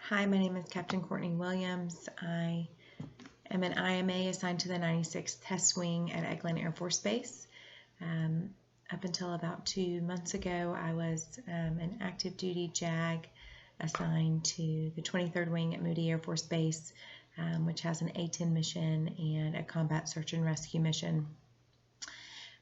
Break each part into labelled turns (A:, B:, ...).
A: Hi, my name is Captain Courtney Williams. I am an IMA assigned to the 96th Test Wing at Eglin Air Force Base. Up until about 2 months ago, I was an active duty JAG assigned to the 23rd Wing at Moody Air Force Base, which has an A-10 mission and a combat search and rescue mission.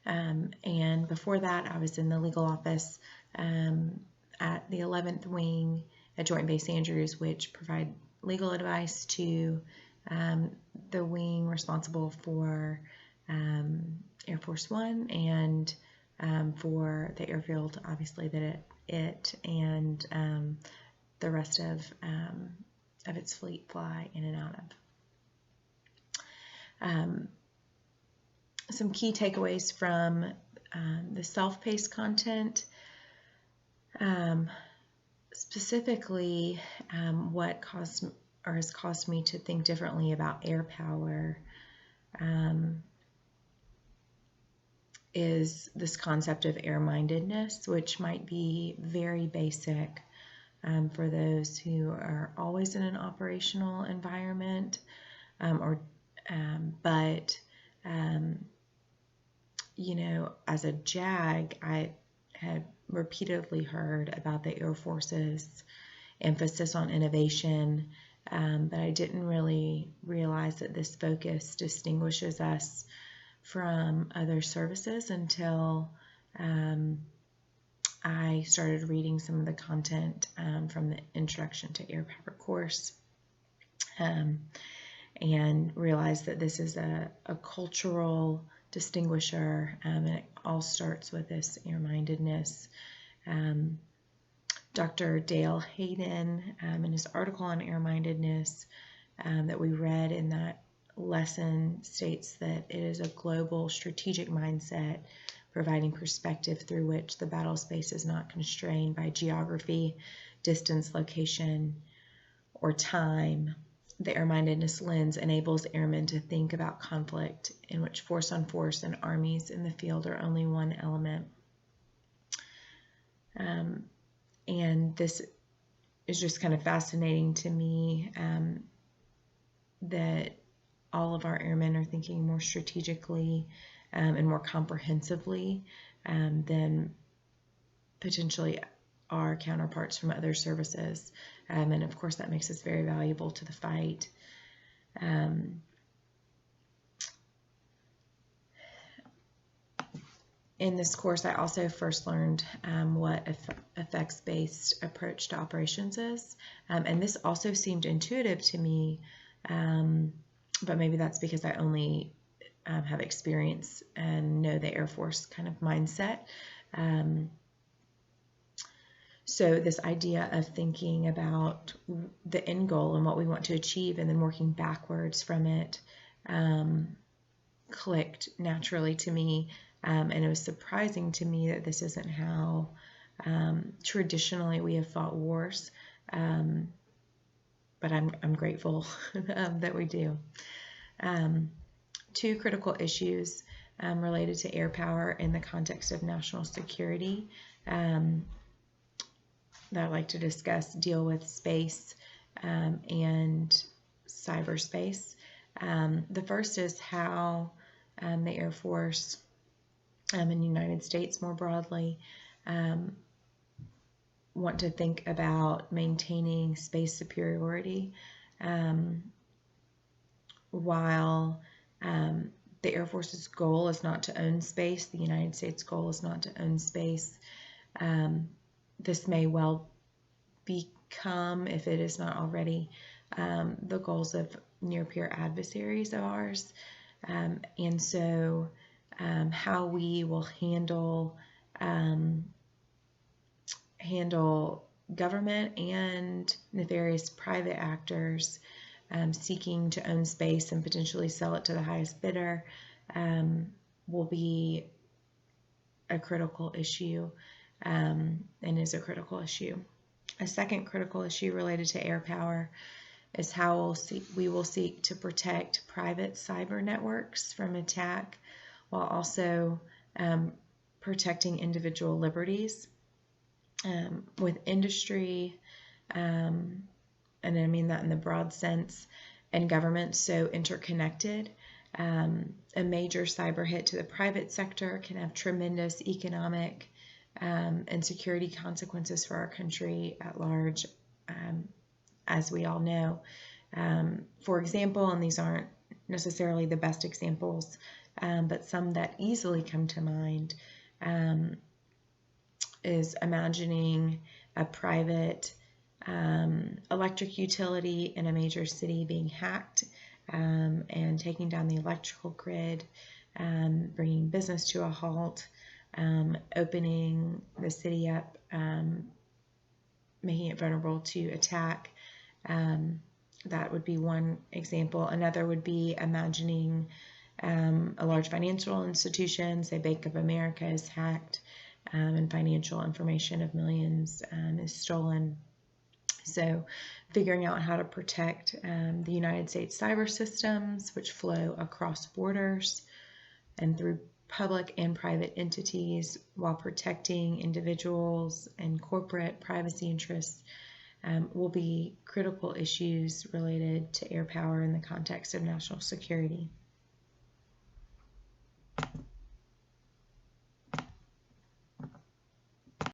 A: And before that, I was in the legal office at the 11th Wing at Joint Base Andrews, which provide legal advice to the wing responsible for Air Force One and for the airfield, obviously, that it and the rest of its fleet fly in and out of. Some key takeaways from the self-paced content. Specifically, what has caused me to think differently about air power is this concept of air-mindedness, which might be very basic for those who are always in an operational environment, but you know, as a JAG, I had repeatedly heard about the Air Force's emphasis on innovation, but I didn't really realize that this focus distinguishes us from other services until I started reading some of the content from the Introduction to Air Power course, and realized that this is a cultural distinguisher, and it all starts with this air-mindedness. Dr. Dale Hayden, in his article on air-mindedness that we read in that lesson, states that it is a global strategic mindset providing perspective through which the battle space is not constrained by geography, distance, location, or time. The air-mindedness lens enables airmen to think about conflict in which force on force and armies in the field are only one element. And this is just kind of fascinating to me, that all of our airmen are thinking more strategically and more comprehensively than potentially our counterparts from other services. And of course, that makes us very valuable to the fight. In this course, I also first learned what effects-based approach to operations is. And this also seemed intuitive to me, but maybe that's because I only have experience and know the Air Force kind of mindset. So this idea of thinking about the end goal and what we want to achieve and then working backwards from it clicked naturally to me, and it was surprising to me that this isn't how traditionally we have fought wars, but I'm grateful that we do. Two critical issues related to air power in the context of national security that I'd like to discuss deal with space and cyberspace. The first is how the Air Force in the United States more broadly want to think about maintaining space superiority, while the Air Force's goal is not to own space. The United States' goal is not to own space. This may well become, if it is not already, the goals of near-peer adversaries of ours. And so how we will handle government and nefarious private actors seeking to own space and potentially sell it to the highest bidder will be a critical issue, and is a critical issue. A second critical issue related to air power is how we will seek to protect private cyber networks from attack while also protecting individual liberties. With industry and I mean that in the broad sense, and government so interconnected. A major cyber hit to the private sector can have tremendous economic and security consequences for our country at large, as we all know. For example, and these aren't necessarily the best examples, but some that easily come to mind, is imagining a private electric utility in a major city being hacked and taking down the electrical grid, bringing business to a halt, opening the city up, making it vulnerable to attack. That would be one example. Another would be imagining a large financial institution, say Bank of America, is hacked and financial information of millions is stolen. So figuring out how to protect the United States cyber systems, which flow across borders and through public and private entities, while protecting individuals and corporate privacy interests, will be critical issues related to air power in the context of national security.